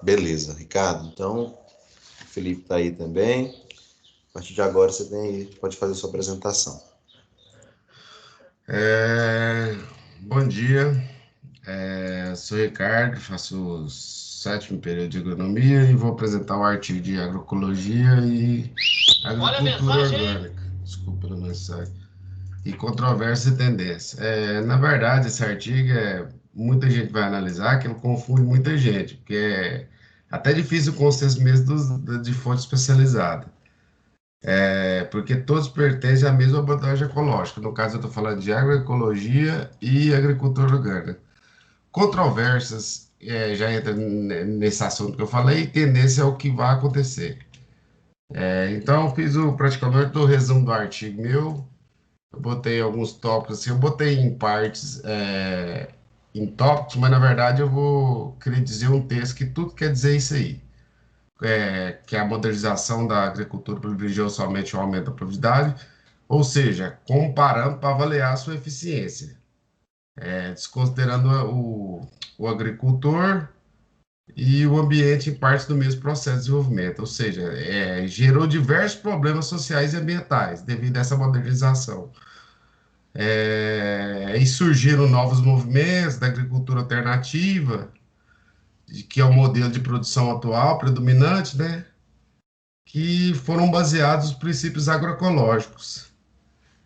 Beleza, Ricardo. Então, o Felipe está aí também. A partir de agora você pode fazer sua apresentação. Bom dia, sou Ricardo, faço o sétimo período de agronomia e vou apresentar o artigo de agroecologia e agricultura orgânica. Desculpa a mensagem. E controvérsia e tendência. Na verdade, esse artigo muita gente vai analisar que ele confunde muita gente, porque é até difícil o consenso mesmo de fonte especializada. Porque todos pertencem à mesma abordagem ecológica. No caso, eu estou falando de agroecologia e agricultura orgânica. Controvérsias já entra nesse assunto que eu falei, e tendência é o que vai acontecer. Então, eu fiz praticamente o resumo do artigo meu. Eu botei alguns tópicos, assim, eu botei em partes, em tópicos, mas na verdade eu vou querer dizer um texto que tudo quer dizer isso aí. Que é a modernização da agricultura privilegiou somente o aumento da produtividade, ou seja, comparando para avaliar a sua eficiência, desconsiderando o agricultor e o ambiente em parte do mesmo processo de desenvolvimento, ou seja, gerou diversos problemas sociais e ambientais devido a essa modernização. E surgiram novos movimentos da agricultura alternativa, que é o modelo de produção atual predominante, né? Que foram baseados nos princípios agroecológicos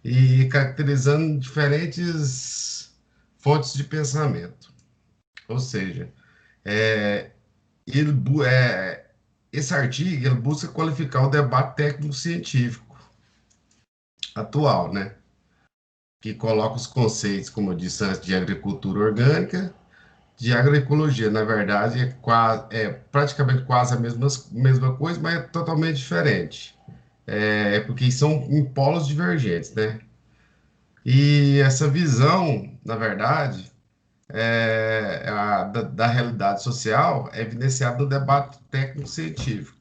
e caracterizando diferentes fontes de pensamento. Ou seja, é, ele, esse artigo ele busca qualificar o debate técnico-científico atual, né? Que coloca os conceitos, como eu disse antes, de agricultura orgânica, de agroecologia. Na verdade, é praticamente quase a mesma coisa, mas é totalmente diferente. Porque são em polos divergentes, né? E essa visão, na verdade, da realidade social é evidenciada no debate técnico-científico,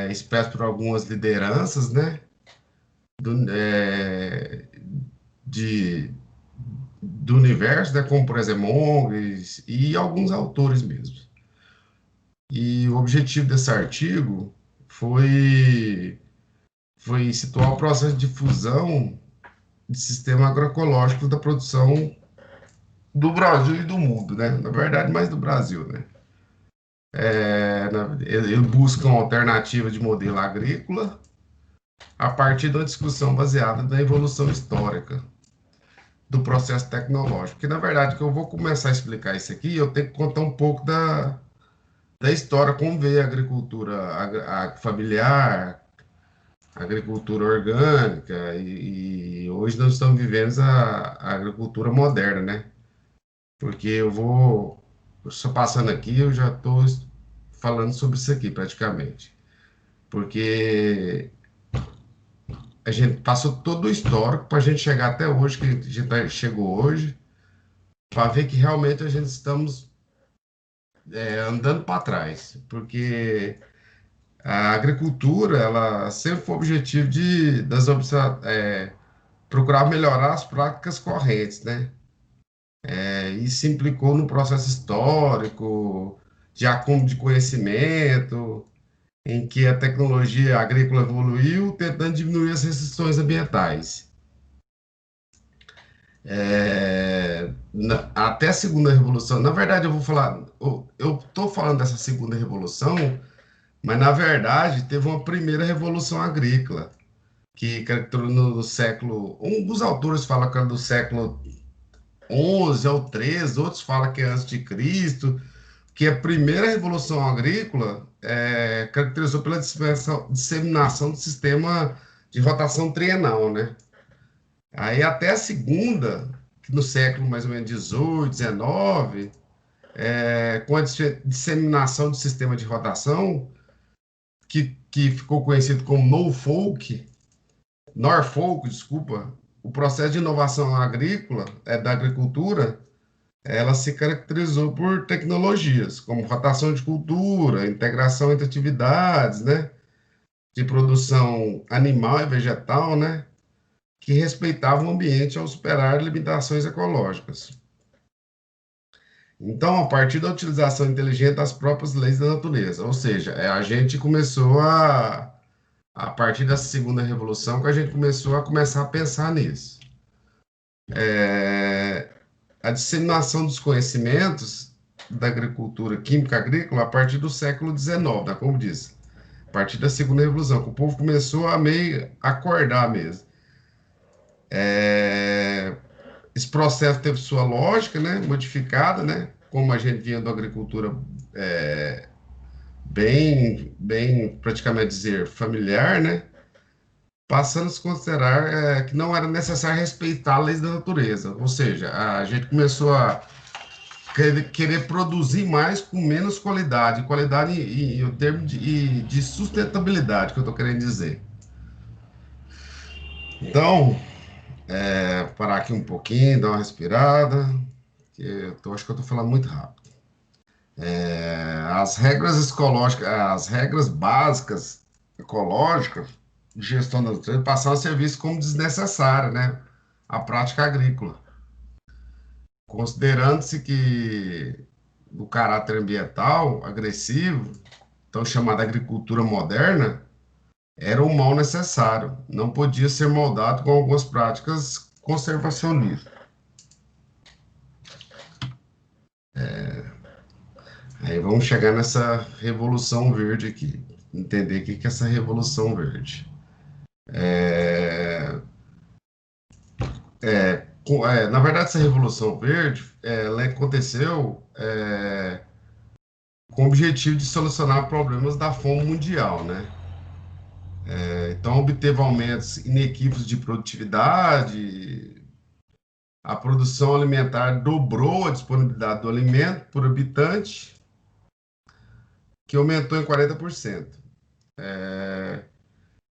expresso por algumas lideranças, né? Do, é, de, do universo, né? Como, por exemplo, ONGs e alguns autores mesmo. E o objetivo desse artigo foi, foi situar o processo de fusão de sistema agroecológico da produção do Brasil e do mundo, né? Na verdade, mais do Brasil, né? Ele busca uma alternativa de modelo agrícola a partir da discussão baseada na evolução histórica do processo tecnológico. Que, na verdade, que eu vou começar a explicar isso aqui, eu tenho que contar um pouco da história, como veio a agricultura familiar, a agricultura orgânica, e hoje nós estamos vivendo a agricultura moderna, né? Porque só passando aqui, eu já estou falando sobre isso aqui praticamente. Porque a gente passou todo o histórico para a gente chegar até hoje, que a gente chegou hoje, para ver que realmente a gente estamos andando para trás. Porque a agricultura, ela sempre foi o objetivo procurar melhorar as práticas correntes, né? Isso implicou no processo histórico, de acúmulo de conhecimento, em que a tecnologia agrícola evoluiu, tentando diminuir as restrições ambientais. Até a segunda revolução, na verdade, eu vou falar, eu estou falando dessa segunda revolução, mas na verdade teve uma primeira revolução agrícola, que caracterizou no século, um dos autores fala que é do século 11 ao 13, outros falam que é antes de Cristo, que a primeira revolução agrícola caracterizou pela disseminação do sistema de rotação trienal, né? Aí até a segunda, que no século mais ou menos 18, 19, com a disseminação do sistema de rotação, que ficou conhecido como Norfolk, desculpa, o processo de inovação agrícola, da agricultura, ela se caracterizou por tecnologias, como rotação de cultura, integração entre atividades, né, de produção animal e vegetal, né, que respeitavam o ambiente ao superar limitações ecológicas. Então, a partir da utilização inteligente das próprias leis da natureza, ou seja, a gente começou a partir dessa segunda revolução, que a gente começar a pensar nisso. A disseminação dos conhecimentos da agricultura química agrícola a partir do século XIX, né, como disse, a partir da segunda revolução, que o povo começou a meio acordar mesmo. Esse processo teve sua lógica, né, modificada, né, como a gente vinha da agricultura bem, praticamente dizer, familiar, né, passando a se considerar que não era necessário respeitar as leis da natureza, ou seja, a gente começou a querer produzir mais com menos qualidade, qualidade em termos de sustentabilidade, que eu estou querendo dizer. Então, parar aqui um pouquinho, dar uma respirada, que acho que eu estou falando muito rápido. As regras ecológicas, as regras básicas ecológicas de gestão da natureza passaram a ser vistas como desnecessárias, né? A prática agrícola. Considerando-se que o caráter ambiental agressivo, então chamada agricultura moderna, era um mal necessário, não podia ser moldado com algumas práticas conservacionistas. Aí vamos chegar nessa revolução verde aqui, entender o que é essa revolução verde. Na verdade, essa revolução verde, ela aconteceu com o objetivo de solucionar problemas da fome mundial, né? Então, obteve aumentos inequívocos de produtividade, a produção alimentar dobrou a disponibilidade do alimento por habitante, que aumentou em 40%.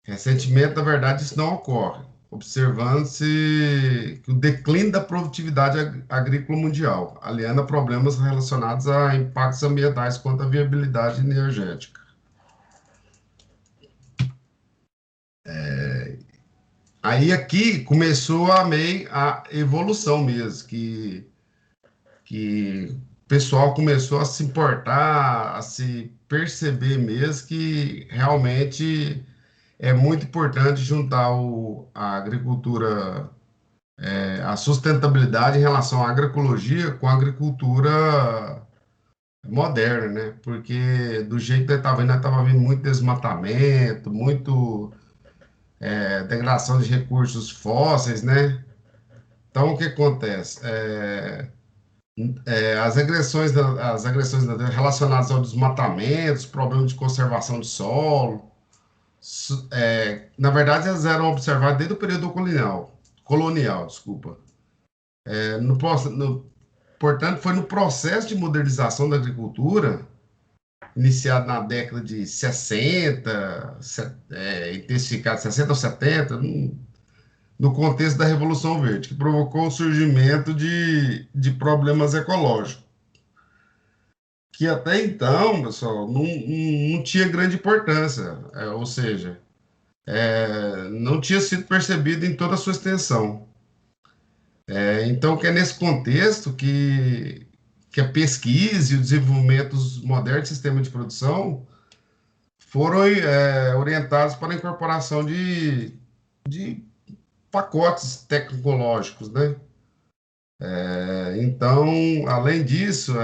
Recentemente, na verdade, isso não ocorre, observando-se que o declínio da produtividade agrícola mundial, aliando a problemas relacionados a impactos ambientais quanto à viabilidade energética. Aí aqui começou a evolução mesmo, que o pessoal começou a se importar, a se perceber mesmo que realmente é muito importante juntar a agricultura, a sustentabilidade em relação à agroecologia com a agricultura moderna, né? Porque do jeito que nós estava vendo muito desmatamento, muito degradação de recursos fósseis, né? Então, o que acontece? As agressões relacionadas ao desmatamento, problemas de conservação de solo, na verdade, elas eram observadas desde o período colonial, desculpa. Portanto, foi no processo de modernização da agricultura, iniciado na década de 60, intensificado 60 ou 70, no contexto da Revolução Verde, que provocou o surgimento de problemas ecológicos, que até então, pessoal, não tinha grande importância, ou seja, não tinha sido percebido em toda a sua extensão. Então, que é nesse contexto que a pesquisa e o desenvolvimento dos modernos sistemas de produção foram orientados para a incorporação de pacotes tecnológicos, né? Então, além disso,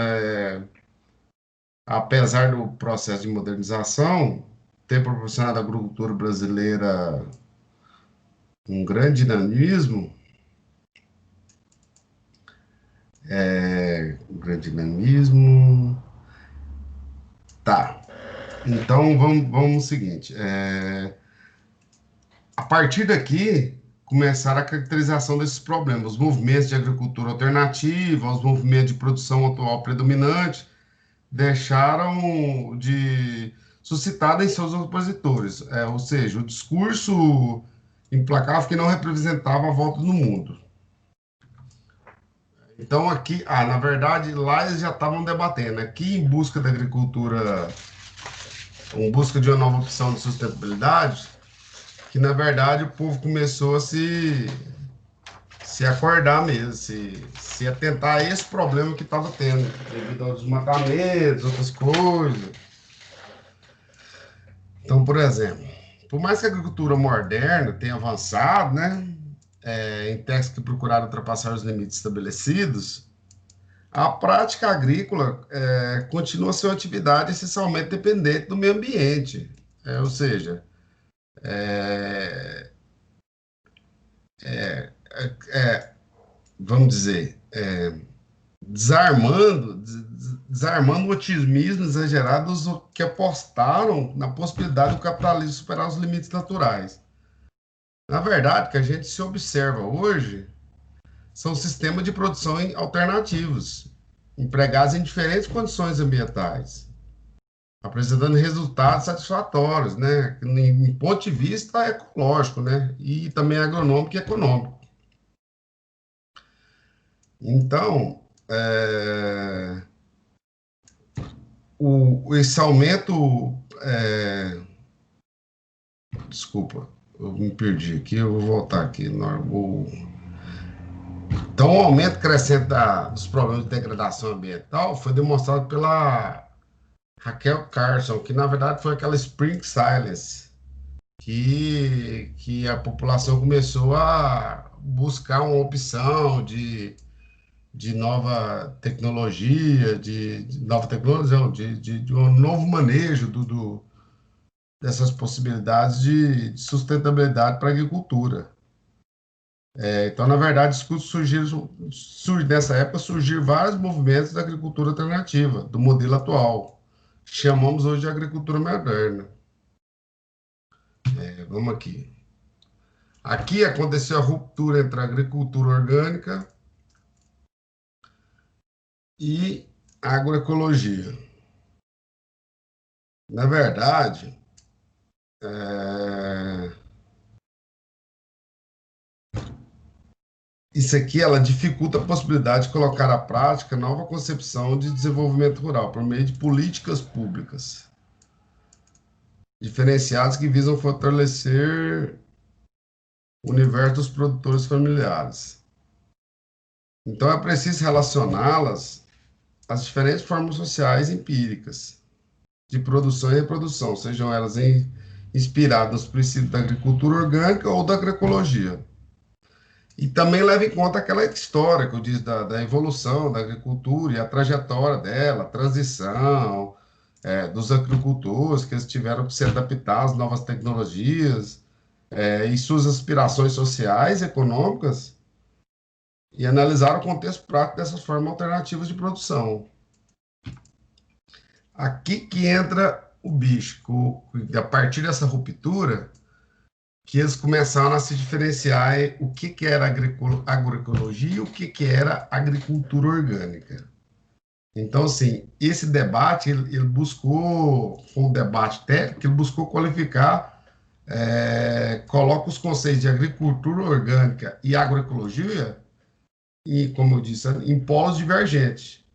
apesar do processo de modernização ter proporcionado à agricultura brasileira um grande dinamismo, tá. Então, vamos o seguinte, a partir daqui, começaram a caracterização desses problemas, os movimentos de agricultura alternativa, os movimentos de produção atual predominante, deixaram de suscitar em seus opositores, ou seja, o discurso implacável que não representava a volta do mundo. Então, aqui, na verdade, lá eles já estavam debatendo, aqui em busca da agricultura, em busca de uma nova opção de sustentabilidade, que na verdade o povo começou a se se acordar mesmo, se atentar a esse problema que estava tendo, devido aos desmatamentos, outras coisas. Então, por exemplo, por mais que a agricultura moderna tenha avançado, né, em técnicas que procuraram ultrapassar os limites estabelecidos, a prática agrícola continua a ser uma atividade essencialmente dependente do meio ambiente. Ou seja, é, vamos dizer, desarmando o otimismo exagerado dos que apostaram na possibilidade do capitalismo superar os limites naturais. Na verdade, o que a gente se observa hoje são sistemas de produção alternativos, empregados em diferentes condições ambientais, apresentando resultados satisfatórios, né, em ponto de vista ecológico, né, e também agronômico e econômico. Então, esse aumento, desculpa, eu me perdi aqui, eu vou voltar aqui. Então, o aumento crescente dos problemas de degradação ambiental foi demonstrado pela Raquel Carson, que na verdade foi aquela Spring Silence, que a população começou a buscar uma opção de nova tecnologia, de um novo manejo dessas possibilidades de sustentabilidade para a agricultura. Então, na verdade, nessa época surgiram vários movimentos da agricultura alternativa, do modelo atual, que chamamos hoje de agricultura moderna. Vamos aqui. Aqui aconteceu a ruptura entre a agricultura orgânica e a agroecologia. Na verdade, isso aqui ela dificulta a possibilidade de colocar à prática nova concepção de desenvolvimento rural por meio de políticas públicas diferenciadas que visam fortalecer o universo dos produtores familiares. Então, é preciso relacioná-las às diferentes formas sociais empíricas de produção e reprodução, sejam elas inspiradas nos princípios da agricultura orgânica ou da agroecologia. E também leva em conta aquela história que eu disse da evolução da agricultura e a trajetória dela, a transição dos agricultores, que eles tiveram que se adaptar às novas tecnologias e suas aspirações sociais e econômicas, e analisar o contexto prático dessas formas alternativas de produção. Aqui que entra o bicho, a partir dessa ruptura, que eles começaram a se diferenciar o que era agroecologia e o que era agricultura orgânica. Então, assim, esse debate, ele buscou, foi um debate técnico, ele buscou qualificar, coloca os conceitos de agricultura orgânica e agroecologia, e, como eu disse, em polos divergentes.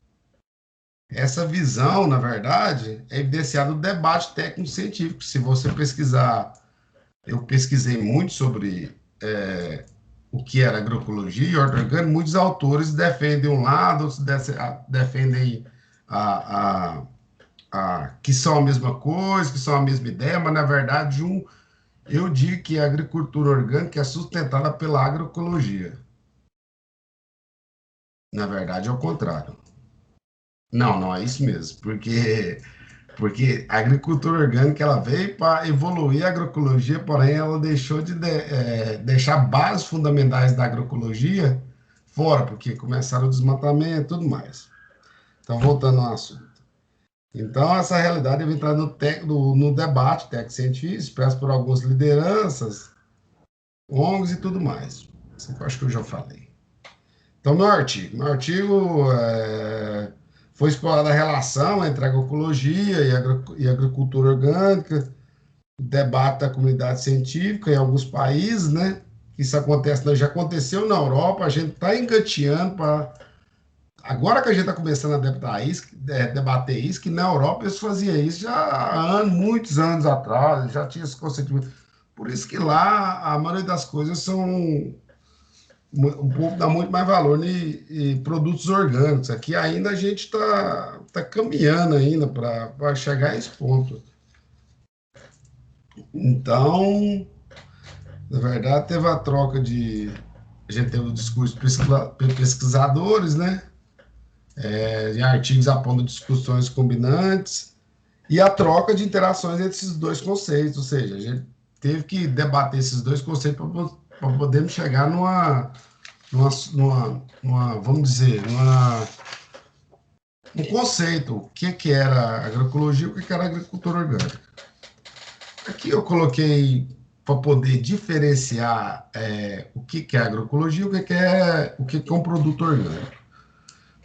Essa visão, na verdade, é evidenciada no debate técnico-científico. Se você pesquisar, eu pesquisei muito sobre o que era agroecologia e horta orgânica, muitos autores defendem um lado, outros defendem que são a mesma coisa, que são a mesma ideia, mas, na verdade, eu digo que a agricultura orgânica é sustentada pela agroecologia. Na verdade, é o contrário. Não é isso mesmo, porque a agricultura orgânica ela veio para evoluir a agroecologia, porém ela deixou de deixar bases fundamentais da agroecologia fora, porque começaram o desmatamento e tudo mais. Então, voltando ao assunto. Então, essa realidade deve entrar no debate técnico-científico, expresso por algumas lideranças, ONGs e tudo mais. Isso que eu acho que eu já falei. Então, meu artigo foi explorada a relação entre agroecologia e agricultura orgânica, o debate da comunidade científica em alguns países, né? Isso já aconteceu na Europa, a gente está engateando para... Agora que a gente está começando a debater isso, que na Europa eles faziam isso já há muitos anos atrás, já tinha esse conceito. Por isso que lá a maioria das coisas são o povo dá muito mais valor em produtos orgânicos. Aqui ainda a gente tá caminhando ainda para chegar a esse ponto. Então, na verdade, teve a troca de. A gente teve o discurso de pesquisadores, né? De artigos apontando discussões combinantes, e a troca de interações entre esses dois conceitos. Ou seja, a gente teve que debater esses dois conceitos para podermos chegar vamos dizer, um conceito, o que era agroecologia e o que era agricultura orgânica. Aqui eu coloquei para poder diferenciar o que é agroecologia e o que é um produto orgânico.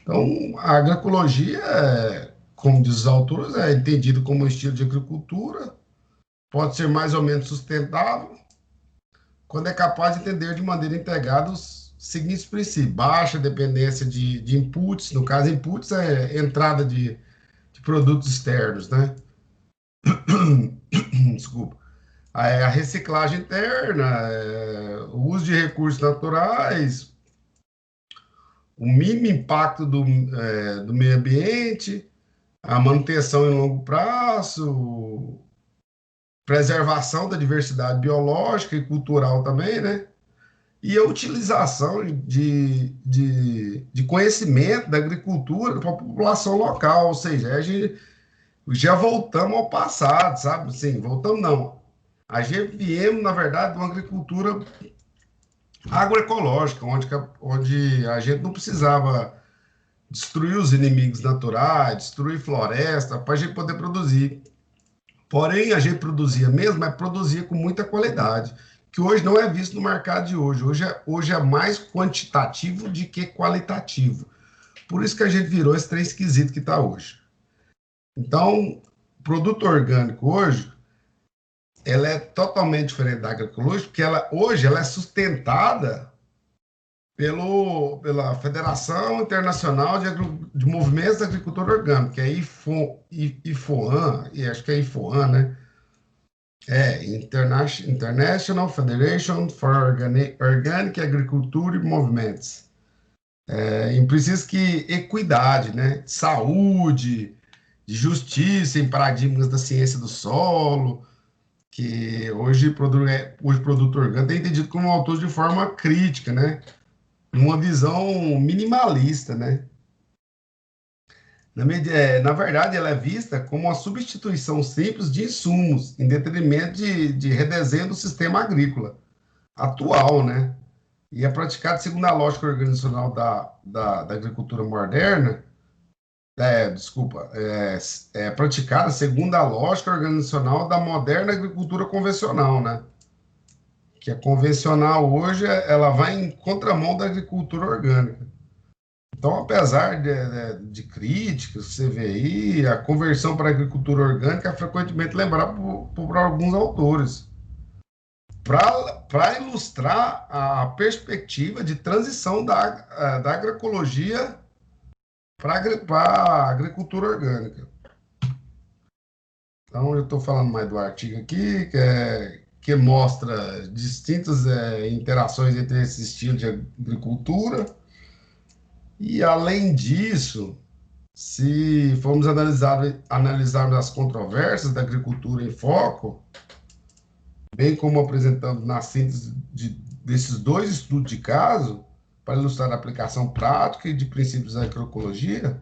Então, a agroecologia, como diz os autores, é entendido como um estilo de agricultura, pode ser mais ou menos sustentável, quando é capaz de entender de maneira integrada os seguintes princípios: baixa dependência de inputs, no caso, inputs é entrada de produtos externos, né? Desculpa. A reciclagem interna, o uso de recursos naturais, o mínimo impacto do meio ambiente, a manutenção em longo prazo, preservação da diversidade biológica e cultural também, né? E a utilização de conhecimento da agricultura para a população local, ou seja, a gente já voltamos ao passado, sabe? Sim, voltamos não. A gente viemos, na verdade, de uma agricultura agroecológica, onde a gente não precisava destruir os inimigos naturais, destruir floresta, para a gente poder produzir. Porém, a gente produzia mesmo, mas produzia com muita qualidade, que hoje não é visto no mercado de hoje. Hoje é mais quantitativo do que qualitativo. Por isso que a gente virou esse trem esquisito que está hoje. Então, o produto orgânico hoje, ela é totalmente diferente da agroecológica, porque hoje ela é sustentada pela Federação Internacional de Movimentos da Agricultura Orgânica, que é IFOAM, e acho que é IFOAM, né? International Federation for Organic Agriculture Movements. E precisa que equidade, né? De saúde, de justiça em paradigmas da ciência do solo, que hoje o produto orgânico é entendido como autor de forma crítica, né? Numa visão minimalista, né? Na verdade, ela é vista como uma substituição simples de insumos, em detrimento de redesenho do sistema agrícola atual, né? E é praticada segundo a lógica organizacional da agricultura moderna, é praticada segundo a lógica organizacional da moderna agricultura convencional, né? Que a convencional hoje, ela vai em contramão da agricultura orgânica. Então, apesar de críticas que você vê aí, a conversão para a agricultura orgânica é frequentemente lembrada por alguns autores, para ilustrar a perspectiva de transição da agroecologia para a agricultura orgânica. Então, eu estou falando mais do artigo aqui, que mostra distintas interações entre esse estilo de agricultura. E, além disso, se formos analisarmos as controvérsias da agricultura em foco, bem como apresentamos na síntese desses dois estudos de caso, para ilustrar a aplicação prática e de princípios da agroecologia,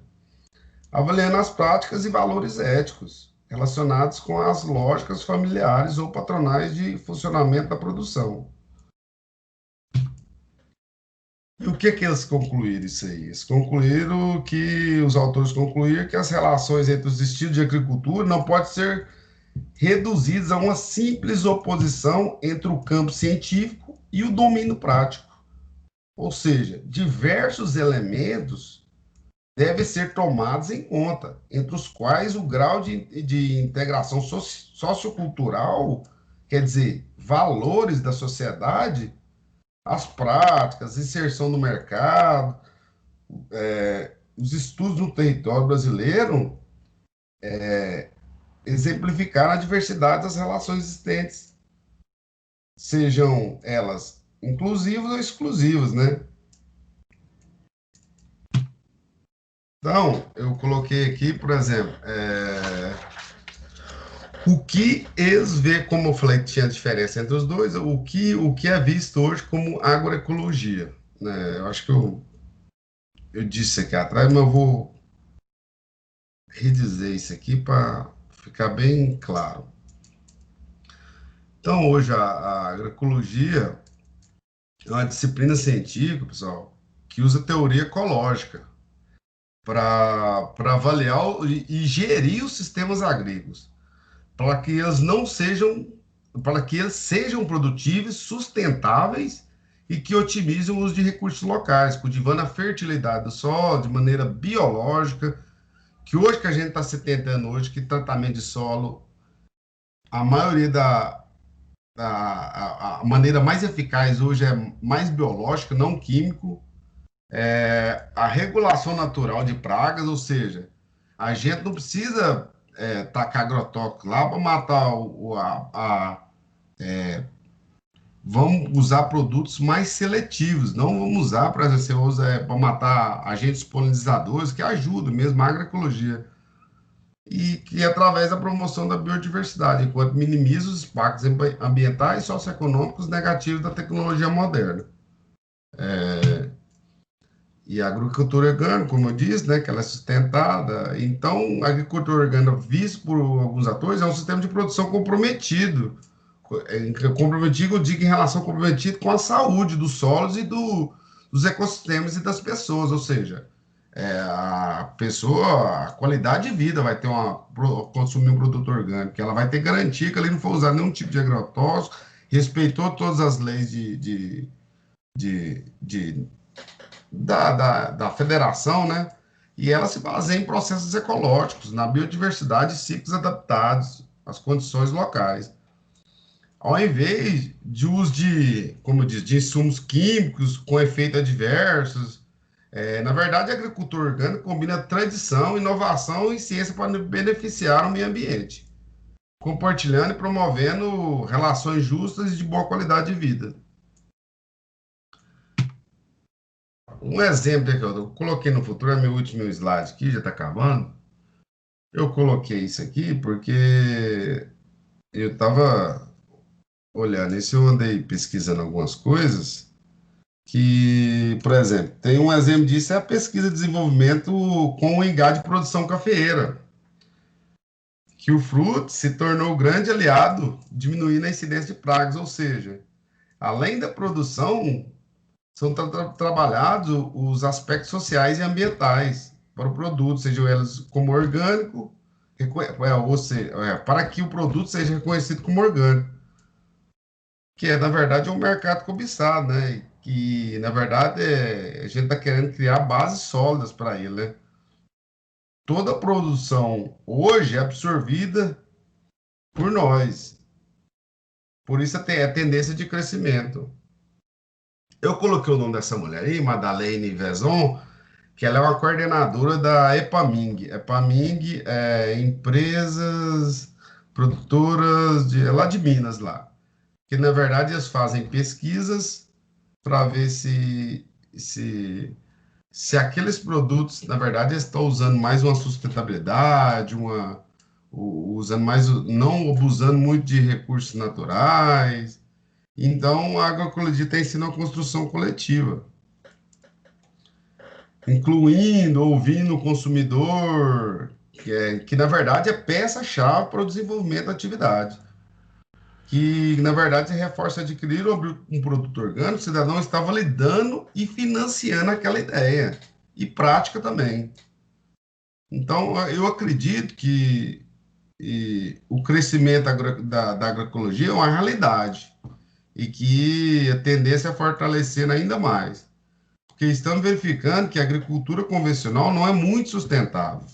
avaliando as práticas e valores éticos relacionados com as lógicas familiares ou patronais de funcionamento da produção. E o que eles concluíram isso aí? Eles concluíram que, os autores concluíram que as relações entre os estilos de agricultura não podem ser reduzidas a uma simples oposição entre o campo científico e o domínio prático. Ou seja, diversos elementos devem ser tomados em conta, entre os quais o grau de integração sociocultural, quer dizer, valores da sociedade, as práticas, inserção no mercado, os estudos no território brasileiro exemplificaram a diversidade das relações existentes, sejam elas inclusivos ou exclusivos, né? Então, eu coloquei aqui, por exemplo, o que eles vê, como eu falei que tinha diferença entre os dois, o que é visto hoje como agroecologia, né? Eu acho que eu disse aqui atrás, mas eu vou redizer isso aqui para ficar bem claro. Então, hoje, a agroecologia é uma disciplina científica, pessoal, que usa teoria ecológica para avaliar e gerir os sistemas agrícolas, para que eles não sejam, para que eles sejam produtivos, sustentáveis e que otimizem o uso de recursos locais, cultivando a fertilidade do solo de maneira biológica, que hoje que a gente está se tentando hoje, que tratamento de solo, a maioria a maneira mais eficaz hoje é mais biológica, não químico, a regulação natural de pragas, ou seja, a gente não precisa tacar agrotóxico lá para matar vamos usar produtos mais seletivos, não vamos usar para você usa para matar agentes polinizadores que ajudam mesmo a agroecologia e que através da promoção da biodiversidade, enquanto minimiza os impactos ambientais e socioeconômicos negativos da tecnologia moderna. E a agricultura orgânica, como eu disse, né, que ela é sustentada. Então, a agricultura orgânica, vista por alguns atores, é um sistema de produção comprometido. Comprometido, eu digo em relação comprometido com a saúde dos solos e dos ecossistemas e das pessoas, ou seja, a pessoa, a qualidade de vida vai ter consumir um produto orgânico, ela vai ter garantia que ali não foi usado nenhum tipo de agrotóxico, respeitou todas as leis de da federação, né? E ela se baseia em processos ecológicos, na biodiversidade e ciclos adaptados às condições locais. Ao invés de uso como diz, de insumos químicos com efeitos adversos, na verdade, a agricultura orgânica combina tradição, inovação e ciência para beneficiar o meio ambiente, compartilhando e promovendo relações justas e de boa qualidade de vida. Um exemplo que eu coloquei no futuro, é meu último slide aqui, já está acabando. Eu coloquei isso aqui porque eu estava olhando isso, eu andei pesquisando algumas coisas que, por exemplo, tem um exemplo disso, é a pesquisa de desenvolvimento com o engado de produção cafeeira, que o fruto se tornou grande aliado, diminuindo a incidência de pragas, ou seja, além da produção, são trabalhados os aspectos sociais e ambientais para o produto, sejam eles como orgânico, ou seja, para que o produto seja reconhecido como orgânico, que na verdade é um mercado cobiçado, né? Que na verdade a gente está querendo criar bases sólidas para ele, né? Toda a produção hoje é absorvida por nós, por isso a tendência de crescimento. Eu coloquei o nome dessa mulher aí, Madeleine Vezon, que ela é uma coordenadora da EPAMIG. EPAMIG é empresas produtoras é lá de Minas, lá. Que, na verdade, eles fazem pesquisas para ver se aqueles produtos, na verdade, eles estão usando mais uma sustentabilidade, usando mais, não abusando muito de recursos naturais. Então, a agroecologia tem sido uma construção coletiva, incluindo, ouvindo o consumidor, que na verdade é peça-chave para o desenvolvimento da atividade. Que na verdade se reforça adquirir um produto orgânico, o cidadão está validando e financiando aquela ideia, e prática também. Então, eu acredito que o crescimento da agroecologia é uma realidade, e que a tendência é fortalecendo ainda mais. Porque estamos verificando que a agricultura convencional não é muito sustentável.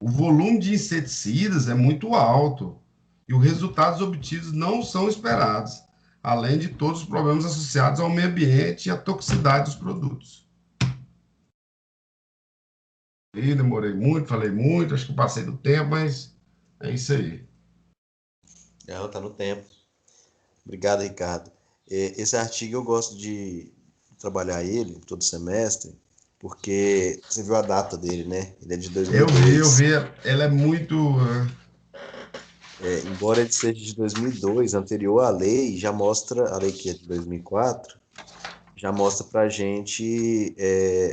O volume de inseticidas é muito alto e os resultados obtidos não são esperados, além de todos os problemas associados ao meio ambiente e à toxicidade dos produtos. E demorei muito, falei muito, acho que passei do tempo, mas é isso aí. Não, tá no tempo. Obrigado, Ricardo. Esse artigo eu gosto de trabalhar ele todo semestre, porque você viu a data dele, né? Ele é de Eu 2002. vi, ela é muito. Embora ele seja de 2002, anterior à lei, já mostra, a lei que é de 2004, já mostra para a gente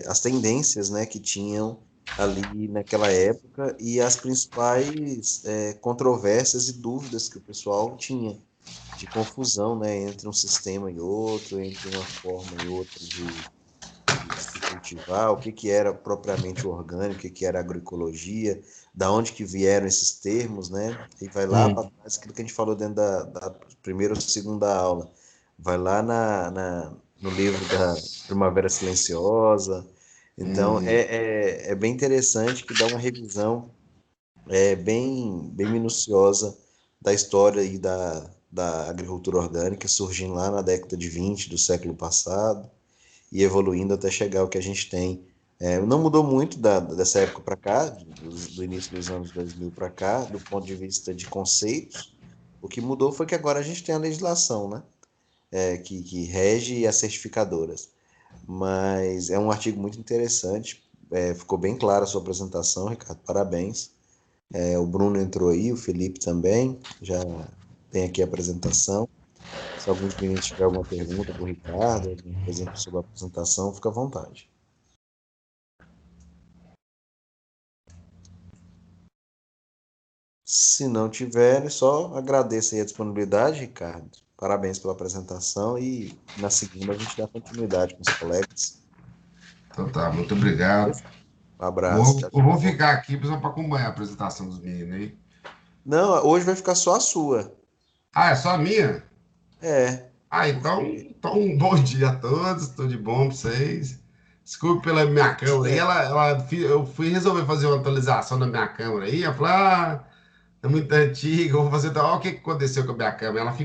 as tendências, né, que tinham ali naquela época e as principais controvérsias e dúvidas que o pessoal tinha de confusão, né, entre um sistema e outro, entre uma forma e outra de se cultivar, o que que era propriamente o orgânico, o que que era agroecologia, da onde que vieram esses termos, né? E vai lá para Hum, trás, aquilo que a gente falou dentro da primeira ou segunda aula, vai lá no livro da Primavera Silenciosa. Então, hum, é bem interessante que dá uma revisão bem minuciosa da história e da agricultura orgânica, surgindo lá na década de 20 do século passado e evoluindo até chegar ao que a gente tem. Não mudou muito dessa época para cá, do início dos anos 2000 para cá, do ponto de vista de conceitos. O que mudou foi que agora a gente tem a legislação, né? Que rege as certificadoras. Mas é um artigo muito interessante. Ficou bem clara a sua apresentação, Ricardo. Parabéns. O Bruno entrou aí, o Felipe também. Já tem aqui a apresentação. Se alguns meninos tiverem alguma pergunta para o Ricardo, alguma coisa sobre a apresentação, fica à vontade. Se não tiver, só agradeço aí a disponibilidade, Ricardo. Parabéns pela apresentação e na segunda a gente dá continuidade com os colegas. então tá, muito obrigado. Beleza? Um abraço. Tchau, Eu vou tchau. ficar aqui só para acompanhar a apresentação dos meninos aí. Não, hoje vai ficar só a sua. Ah, é só a minha? Ah, Porque então um bom dia a todos, tudo de bom para vocês. Desculpe pela minha câmera aí, eu fui resolver fazer uma atualização da minha câmera aí, ela falou, é muito antiga, eu vou fazer, olha o que que aconteceu com a minha câmera, ela fica